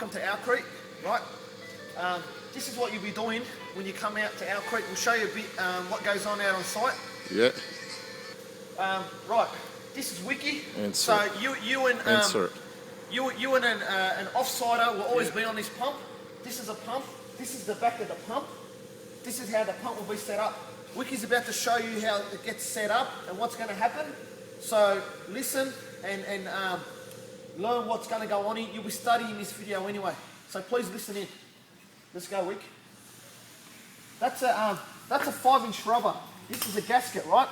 welcome to Alcrete, right? This is what you'll be doing when you come out to Alcrete. We'll show you a bit what goes on out on site. Yeah. Right, this is Wiki. Insert. So you and an offsider will always be on this pump. This is a pump. This is the back of the pump. This is how the pump will be set up. Wiki's about to show you how it gets set up and what's going to happen. So listen and learn what's going to go on here. You'll be studying this video anyway. So please listen in. Let's go, Wick. That's a 5-inch rubber. This is a gasket, right?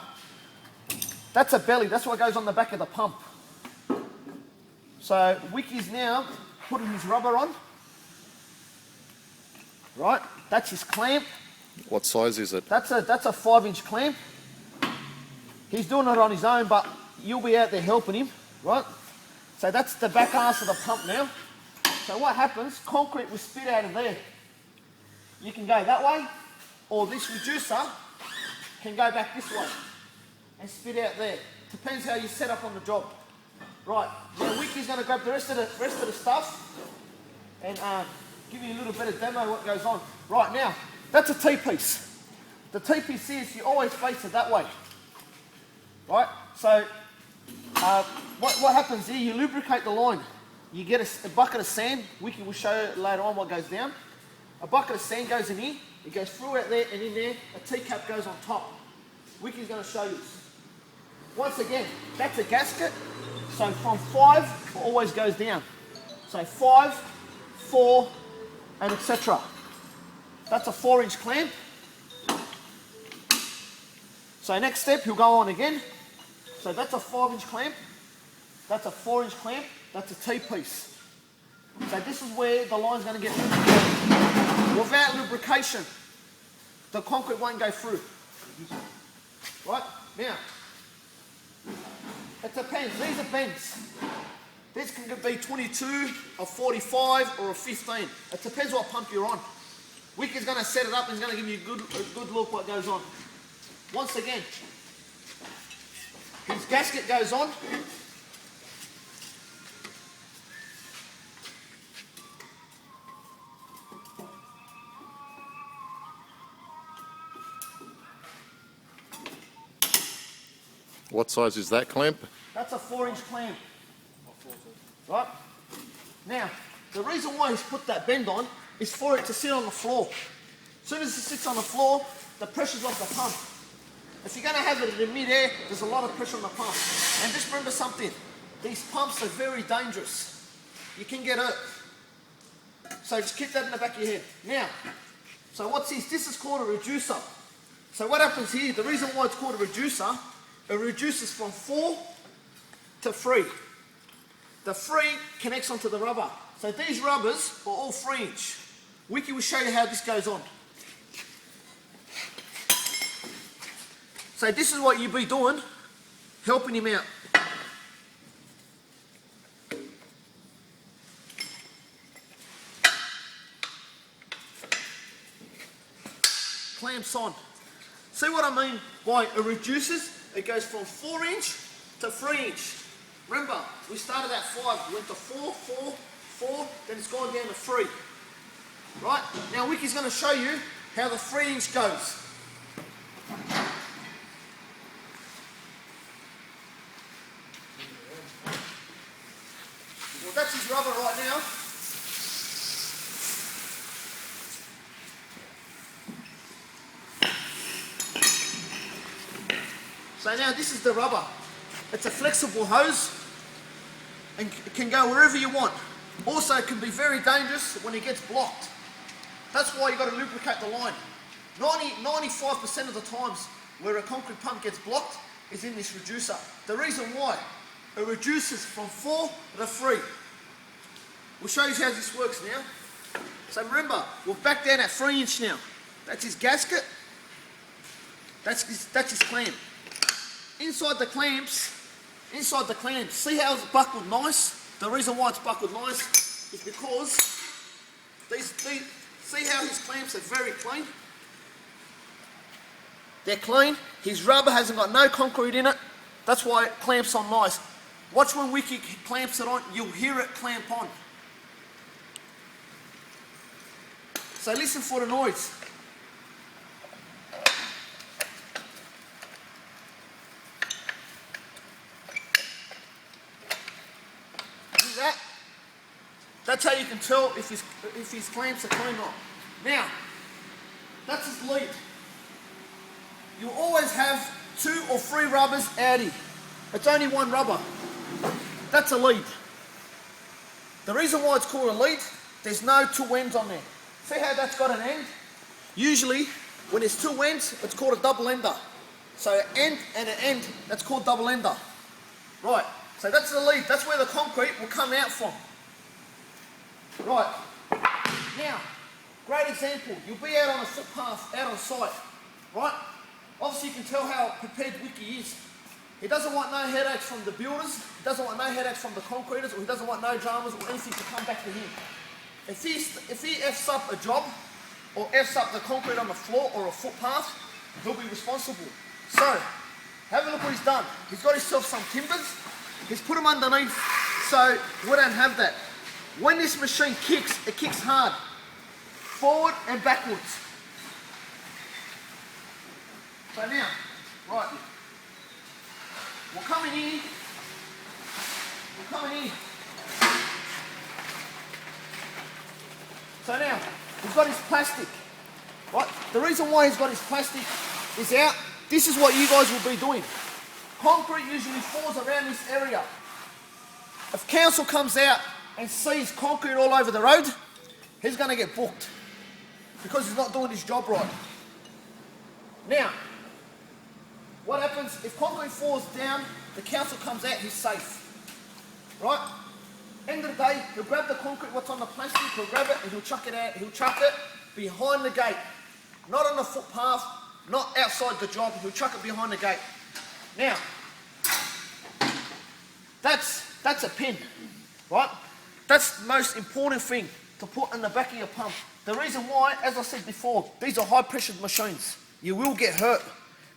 That's a belly. That's what goes on the back of the pump. So Wicky's now putting his rubber on. Right? That's his clamp. What size is it? That's a 5-inch clamp. He's doing it on his own, but you'll be out there helping him, right? So that's the back arse of the pump now. So what happens, concrete will spit out of there. You can go that way, or this reducer can go back this way and spit out there. Depends how you set up on the job. Right, now Wicky's going to grab the rest of the stuff and give you a little bit of demo what goes on. Right now, that's a T-piece. The T-piece is you always face it that way. Right, so what happens here, you lubricate the line. You get a bucket of sand. Wicky will show you later on what goes down. A bucket of sand goes in here. It goes through out there and in there. A T-cap goes on top. Wicky's going to show you. Once again, that's a gasket. So from 5, it always goes down. So 5, 4, and etc. That's a 4-inch clamp. So next step, he'll go on again. So that's a 5-inch clamp. That's a 4-inch clamp. That's a T-piece. So this is where the line's going to get lubricated. Without lubrication, the concrete won't go through. Right? Now, it depends. These are bends. This can be 22, a 45, or a 15. It depends what pump you're on. Wicky's going to set it up and he's going to give you a good look what goes on. Once again, his gasket goes on. What size is that clamp? That's a 4-inch clamp. Right? Now, the reason why he's put that bend on is for it to sit on the floor. As soon as it sits on the floor, the pressure's off the pump. If you're going to have it in mid-air, there's a lot of pressure on the pump. And just remember something, these pumps are very dangerous. You can get hurt. So just keep that in the back of your head. Now, so what's this? This is called a reducer. So what happens here, the reason why it's called a reducer, it reduces from 4 to 3. The 3 connects onto the rubber. So these rubbers are all 3-inch. Wicky will show you how this goes on. So this is what you'll be doing, helping him out. Clamps on. See what I mean by it reduces? It goes from 4-inch to 3-inch. Remember, we started at 5, went to 4, 4, 4, then it's gone down to 3. Right? Now Wicky's going to show you how the 3-inch goes. Well, that's his rubber right now. So now this is the rubber. It's a flexible hose and it can go wherever you want. Also, it can be very dangerous when it gets blocked. That's why you've got to lubricate the line. 95% of the times where a concrete pump gets blocked is in this reducer. The reason why, it reduces from 4 to 3. We'll show you how this works now. So remember, we're back down at 3-inch now. That's his gasket. That's his clamp. Inside the clamps, see how it's buckled nice? The reason why it's buckled nice is because see how his clamps are very clean? They're clean. His rubber hasn't got no concrete in it. That's why it clamps on nice. Watch when Wicky clamps it on, you'll hear it clamp on. So listen for the noise. See that? That's how you can tell if his clamps are clean or not. Now, that's his lead. You always have 2 or 3 rubbers outie. It's only 1 rubber. That's a lead. The reason why it's called a lead, there's no 2 ends on there. See how that's got an end? Usually, when there's 2 ends, it's called a double ender. So an end and an end, that's called double ender. Right, so that's the lead. That's where the concrete will come out from. Right, now, great example. You'll be out on a footpath, out on site, right? Obviously you can tell how prepared Wiki is. He doesn't want no headaches from the builders, he doesn't want no headaches from the concreters, or he doesn't want no dramas or anything to come back to him. If he F's up a job, or F's up the concrete on the floor or a footpath, he'll be responsible. So, have a look what he's done. He's got himself some timbers, he's put them underneath, so we don't have that. When this machine kicks, it kicks hard, forward and backwards. So now, right, we're coming in, So now, he's got his plastic, right? The reason why he's got his plastic is out. This is what you guys will be doing. Concrete usually falls around this area. If council comes out and sees concrete all over the road, he's going to get booked because he's not doing his job right. Now, what happens if concrete falls down, the council comes out, he's safe, right? End of the day, he'll grab the concrete, what's on the plastic, he'll grab it and he'll chuck it out, he'll chuck it behind the gate. Not on the footpath, not outside the job, he'll chuck it behind the gate. Now, that's a pin, right? That's the most important thing to put in the back of your pump. The reason why, as I said before, these are high pressured machines. You will get hurt.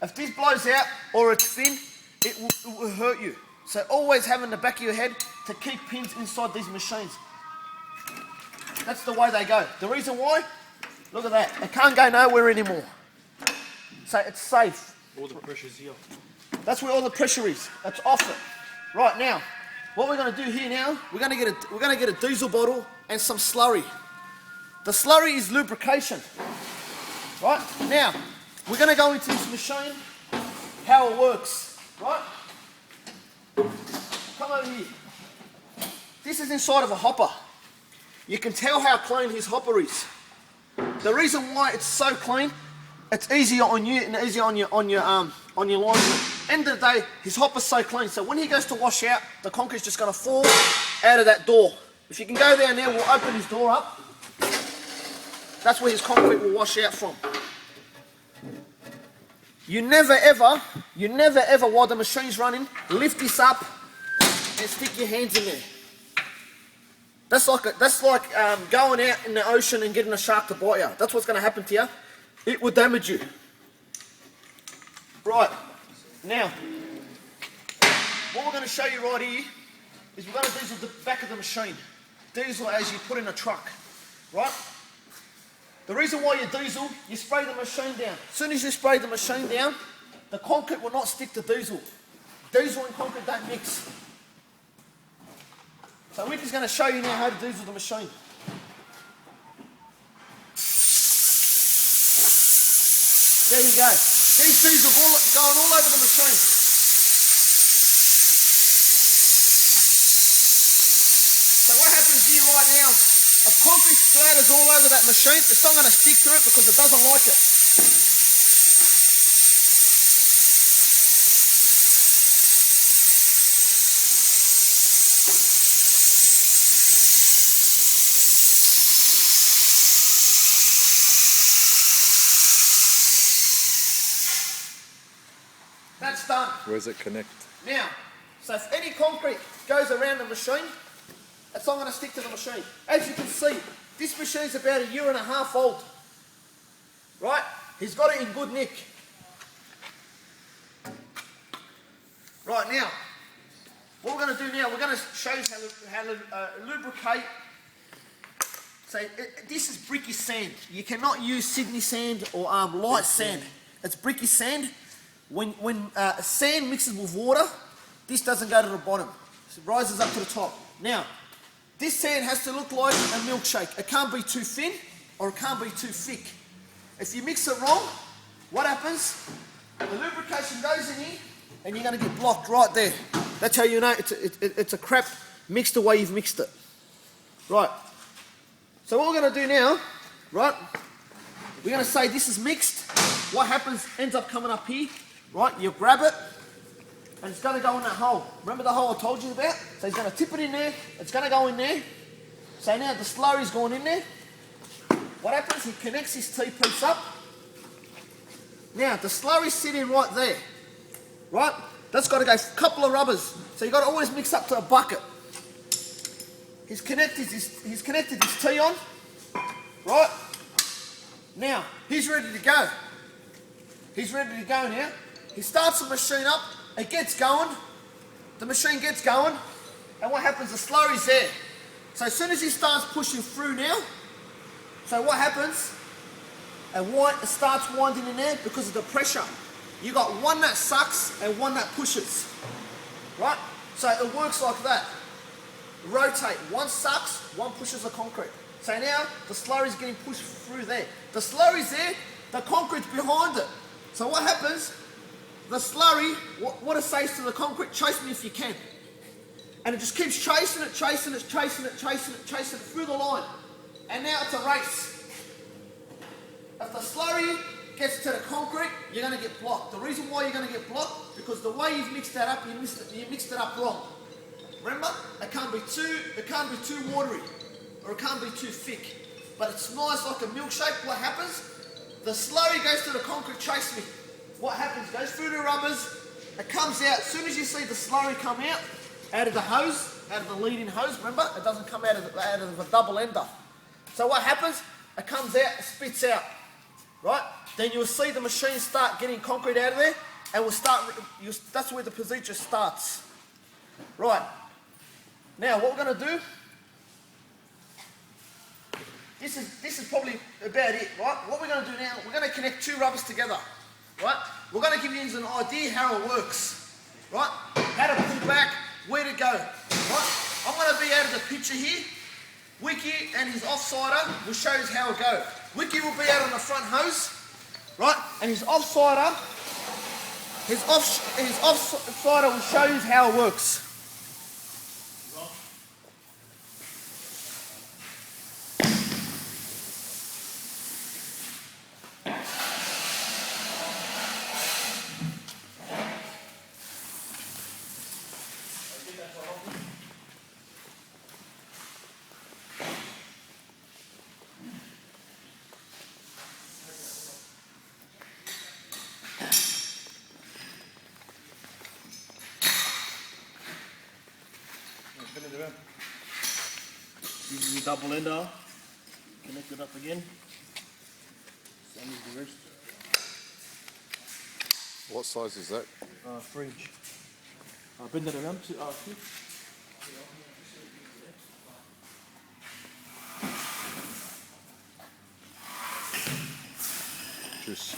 If this blows out or it's thin, it will hurt you. So always have in the back of your head to keep pins inside these machines. That's the way they go. The reason why, look at that, it can't go nowhere anymore. So it's safe. All the pressure's here. That's where all the pressure is. It's off it. Right now, what we're going to do here now, we're going to get a diesel bottle and some slurry. The slurry is lubrication. Right now, we're going to go into this machine, how it works. Right? Come over here. This is inside of a hopper. You can tell how clean his hopper is. The reason why it's so clean, it's easier on you and easier on your linesman. End of the day, his hopper's so clean, so when he goes to wash out, the concrete's just going to fall out of that door. If you can go down there, we'll open his door up. That's where his concrete will wash out from. You never ever, while the machine's running, lift this up and stick your hands in there. That's like going out in the ocean and getting a shark to bite you. That's what's going to happen to you. It will damage you. Right, now, what we're going to show you right here is we're going to diesel the back of the machine. Diesel as you put in a truck, right? The reason why you diesel, you spray the machine down. As soon as you spray the machine down, the concrete will not stick to diesel. Diesel and concrete don't mix. So Ricky's going to show you now how to diesel the machine. There you go. There's diesel going all over the machine. So what happens here right now, if concrete splatters all over that machine, it's not going to stick to it because it doesn't like it. That's done. Where does it connect? Now, so if any concrete goes around the machine, it's not going to stick to the machine. As you can see, this machine's about 1.5 years old. Right? He's got it in good nick. Right, now, what we're going to do now, we're going to show you how to lubricate So this is bricky sand. You cannot use Sydney sand or light sand. It's bricky sand. When sand mixes with water, this doesn't go to the bottom. It rises up to the top. Now, this sand has to look like a milkshake. It can't be too thin or it can't be too thick. If you mix it wrong, what happens? The lubrication goes in here and you're going to get blocked right there. That's how you know it's a crap mixed the way you've mixed it. Right. So what we're going to do now, right, we're going to say this is mixed. What happens ends up coming up here, right? You grab it and it's going to go in that hole. Remember the hole I told you about? So he's going to tip it in there. It's going to go in there. So now the slurry's going in there. What happens? He connects his T-piece up. Now the slurry's sitting right there, right? That's got to go a couple of rubbers. So you've got to always mix up to a bucket. He's connected his T on, right? Now, he's ready to go. He's ready to go now. He starts the machine up, it gets going, the machine gets going, and what happens? The slurry's there. So as soon as he starts pushing through now, so what happens? It starts winding in there because of the pressure. You got one that sucks and one that pushes, right? So it works like that. Rotate. One sucks, one pushes the concrete. So now the slurry's getting pushed through there. The slurry's there, the concrete's behind it. So what happens? The slurry, what it says to the concrete, chase me if you can. And it just keeps chasing it through the line. And now it's a race. If the slurry gets to the concrete, you're going to get blocked. The reason why you're going to get blocked, because the way you've mixed that up, you mixed it up wrong. Remember, it can't be too watery, or it can't be too thick. But it's nice like a milkshake. What happens? The slurry goes to the concrete, chase me. What happens? Goes through the rubbers, it comes out. As soon as you see the slurry come out of the hose, out of the leading hose, remember? It doesn't come out of the double ender. So what happens? It comes out, it spits out, right? Then you'll see the machine start getting concrete out of there, and that's where the procedure starts. Right. Now what we're going to do, this is probably about it, right? What we're going to do now, we're going to connect two rubbers together, right? We're going to give you an idea how it works, right? How to pull back, where to go, right? I'm going to be out of the picture here. Wiki and his offsider will show us how it goes. Wiki will be out on the front hose, right? And his offsider will show you how it works. Using your double ender, connect it up again. Same as the rest. What size is that? 3 inch. Bend it around to here. Juice.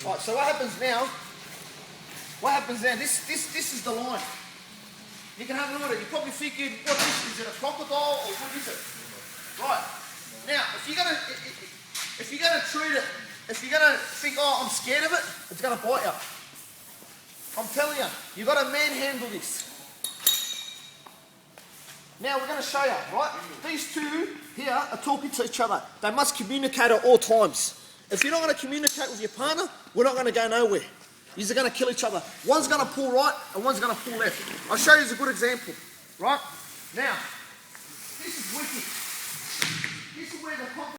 Right, so what happens now? This is the line. You can have a look at it. You're probably thinking, what is it? A crocodile or what is it? Right. Now, if you're gonna treat it, if you're gonna think, oh, I'm scared of it, it's gonna bite you. I'm telling you, you've got to manhandle this. Now we're going to show you, right? These two here are talking to each other. They must communicate at all times. If you're not going to communicate with your partner, we're not going to go nowhere. You're going to kill each other. One's going to pull right and one's going to pull left. I'll show you as a good example, right? Now, this is Wiki. This This is where the